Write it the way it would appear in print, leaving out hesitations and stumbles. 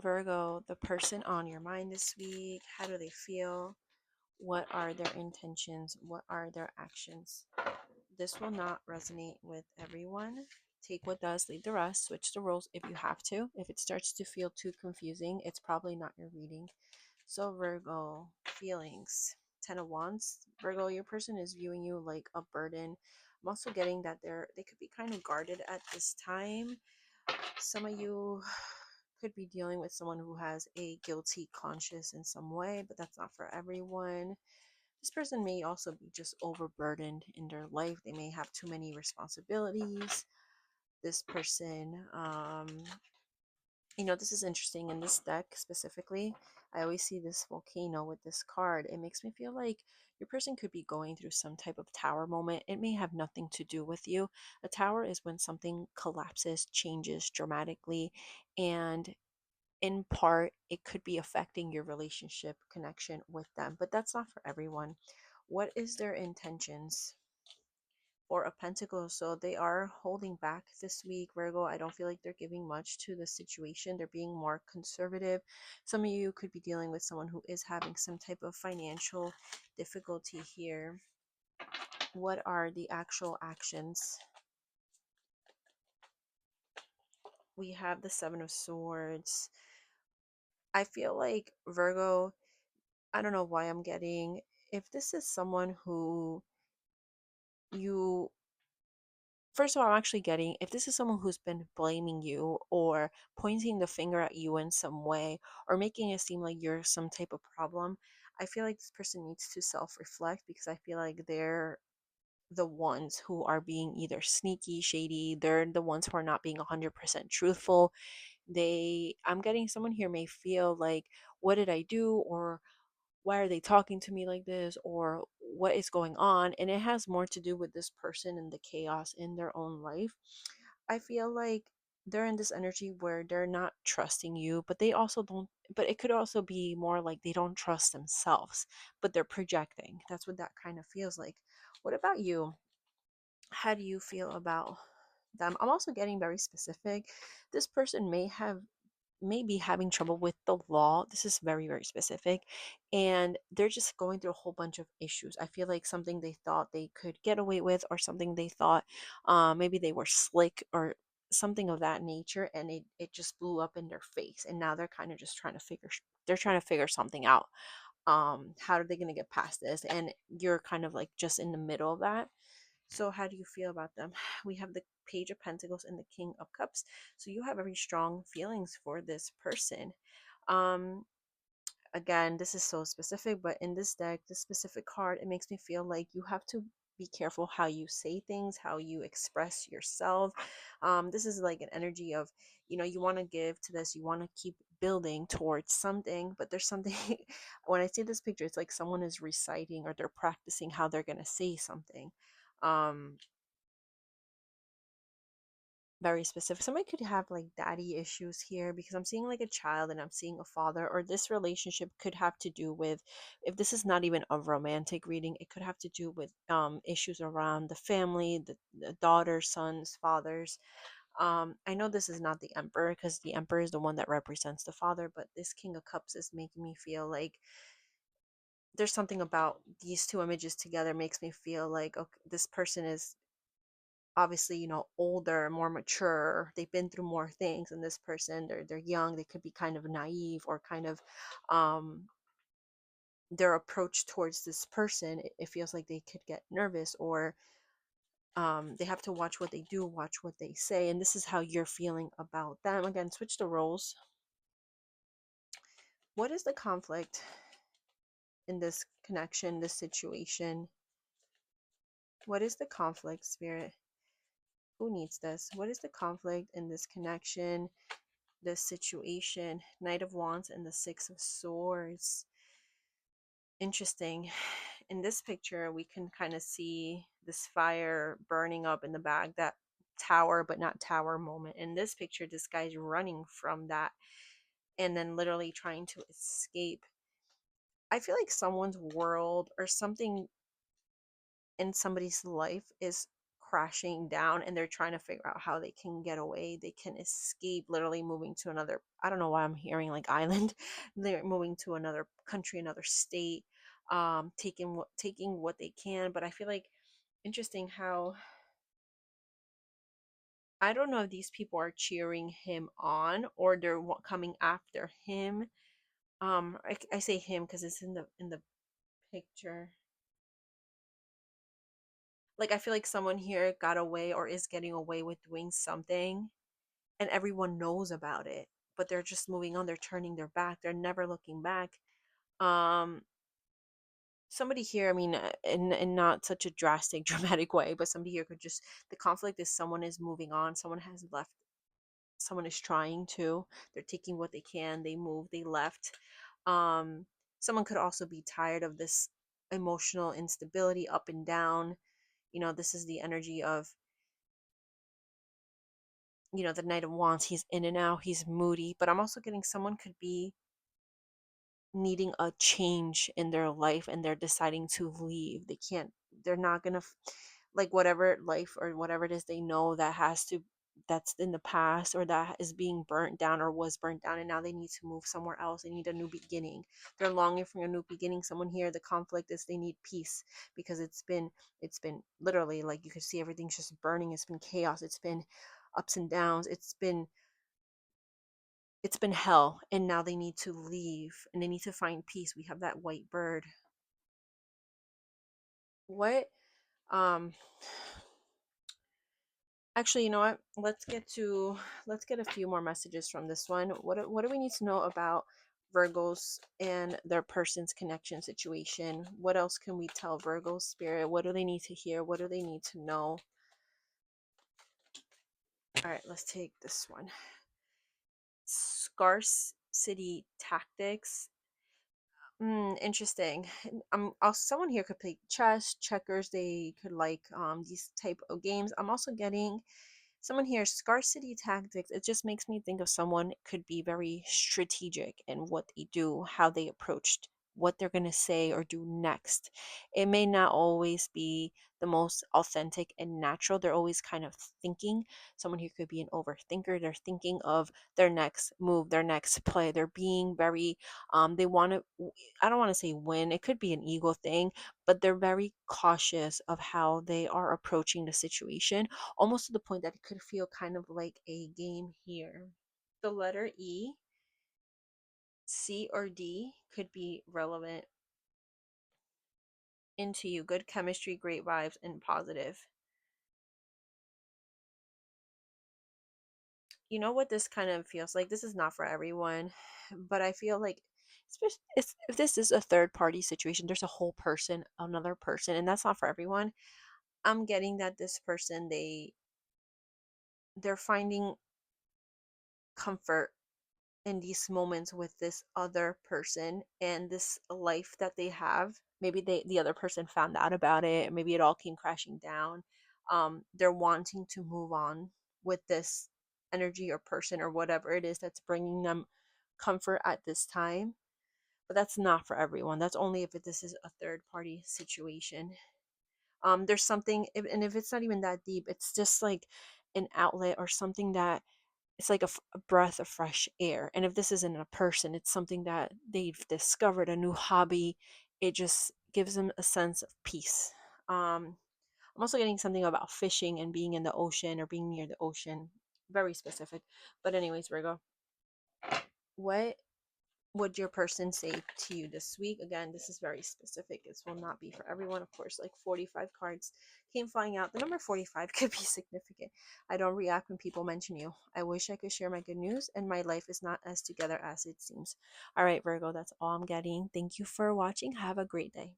Virgo, the person on your mind this week, how do they feel? What are their intentions? What are their actions? This will not resonate with everyone. Take what does, leave the rest, switch the roles if you have to. If it starts to feel too confusing, it's probably not your reading. So, Virgo, feelings. Ten of Wands. Virgo, your person is viewing you like a burden. I'm also getting that they could be kind of guarded at this time. Some of you could be dealing with someone who has a guilty conscience in some way, but that's not for everyone. This person may also be just overburdened in their life. They may have too many responsibilities. This person, this is interesting in this deck specifically. I always see this volcano with this card. It makes me feel like your person could be going through some type of tower moment. It may have nothing to do with you. A tower is when something collapses, changes dramatically, and in part, it could be affecting your relationship connection with them, but that's not for everyone. What is their intentions? Or a pentacle, so they are holding back this week, Virgo. I don't feel like they're giving much to the situation. They're being more conservative. Some of you could be dealing with someone who is having some type of financial difficulty here. What are the actual actions? We have the Seven of Swords. I feel like Virgo, I don't know why I'm getting, if this is someone who you, first of all, I'm actually getting, if this is someone who's been blaming you or pointing the finger at you in some way or making it seem like you're some type of problem, I feel like this person needs to self reflect, because I feel like they're the ones who are being either sneaky, shady, they're the ones who are not being 100% truthful. I'm getting someone here may feel like, what did I do? Or why are they talking to me like this, or what is going on? And it has more to do with this person and the chaos in their own life. I feel like they're in this energy where they're not trusting you, but they also don't, but it could also be more like they don't trust themselves, but they're projecting. That's what that kind of feels like. What about you? How do you feel about them? I'm also getting very specific. This person may be having trouble with the law. This is very, very specific. And they're just going through a whole bunch of issues. I feel like something they thought they could get away with, or something they thought maybe they were slick or something of that nature. And it just blew up in their face. And now they're kind of just they're trying to figure something out. How are they going to get past this? And you're kind of like just in the middle of that. So, how do you feel about them? We have the Page of Pentacles and the King of Cups. So, you have very strong feelings for this person. Um, Again, this is so specific, but in this deck, this specific card, it makes me feel like you have to be careful how you say things, how you express yourself. This is like an energy of, you want to give to this, you want to keep building towards something, but there's something when I see this picture, it's like someone is reciting or they're practicing how they're going to say something. Um, Very specific. Somebody could have like daddy issues here, because I'm seeing like a child and I'm seeing a father, or this relationship could have to do with, if this is not even a romantic reading, it could have to do with issues around the family, the daughters, sons, fathers. I know this is not the emperor, because the emperor is the one that represents the father, but this King of Cups is making me feel like there's something about these two images together makes me feel like, okay, this person is obviously, older, more mature, they've been through more things. And this person, they're young, they could be kind of naive, or kind of um their approach towards this person, it feels like they could get nervous, or they have to watch what they do, watch what they say. And this is how you're feeling about them. Again, switch the roles. What is the conflict in this connection, this situation? What is the conflict, Spirit? Who needs this? What is the conflict in this connection, this situation? Knight of Wands and the Six of Swords. Interesting. In this picture, we can kind of see this fire burning up in the bag, that tower, but not tower moment. In this picture, this guy's running from that and then literally trying to escape. I feel like someone's world or something in somebody's life is crashing down, and they're trying to figure out how they can get away. They can escape, literally moving to another, I don't know why I'm hearing like island. They're moving to another country, another state, taking what they can. But I feel like interesting how I don't know if these people are cheering him on or they're coming after him. I say him because it's in the picture. Like I feel like someone here got away or is getting away with doing something, and everyone knows about it, but they're just moving on. They're turning their back. They're never looking back. Um, somebody here, I mean, in not such a drastic, dramatic way, but somebody here could just, the conflict is someone is moving on. Someone has left. Someone is trying to. They're taking what they can. They moved. They left. Um, someone could also be tired of this emotional instability, up and down. This is the energy of, the Knight of Wands. He's in and out. He's moody. But I'm also getting someone could be needing a change in their life, and they're deciding to leave. They're not gonna like whatever life or whatever it is they know that's in the past, or that is being burnt down or was burnt down, and now they need to move somewhere else. They need a new beginning. They're longing for a new beginning. Someone here, the conflict is they need peace, because it's been literally, like, you can see everything's just burning. It's been chaos. It's been ups and downs. It's been hell, and now they need to leave and they need to find peace. We have that white bird. What um Actually, you know what, let's get a few more messages from this one. What do we need to know about Virgos and their person's connection situation? What else can we tell Virgo spirit? What do they need to hear? What do they need to know? All right, let's take this one. Scarcity tactics. Interesting. Also, someone here could play chess, checkers. They could like these type of games. I'm also getting someone here, scarcity tactics. It just makes me think of someone could be very strategic in what they do, how they approached what they're going to say or do next. It may not always be the most authentic and natural. They're always kind of thinking. Someone here could be an overthinker. They're thinking of their next move, their next play. They're being very they want to, I don't want to say win. It could be an ego thing, but they're very cautious of how they are approaching the situation, almost to the point that it could feel kind of like a game here. The letter E, C, or D could be relevant into you. Good chemistry, great vibes, and positive. You know what this kind of feels like? This is not for everyone, but I feel like if this is a third party situation, there's a whole person, another person, and that's not for everyone. I'm getting that this person, they're finding comfort in these moments with this other person and this life that they have. Maybe the other person found out about it, maybe it all came crashing down. They're wanting to move on with this energy or person or whatever it is that's bringing them comfort at this time. But that's not for everyone. That's only if this is a third party situation. There's something and if it's not even that deep, it's just like an outlet or something that it's like a breath of fresh air. And if this isn't a person, it's something that they've discovered, a new hobby. It just gives them a sense of peace. I'm also getting something about fishing and being in the ocean or being near the ocean. Very specific. But anyways, Virgo, what would your person say to you this week? Again, this is very specific. This will not be for everyone. Of course, like 45 cards came flying out. The number 45 could be significant. I don't react when people mention you. I wish I could share my good news, and my life is not as together as it seems. All right, Virgo, that's all I'm getting. Thank you for watching. Have a great day.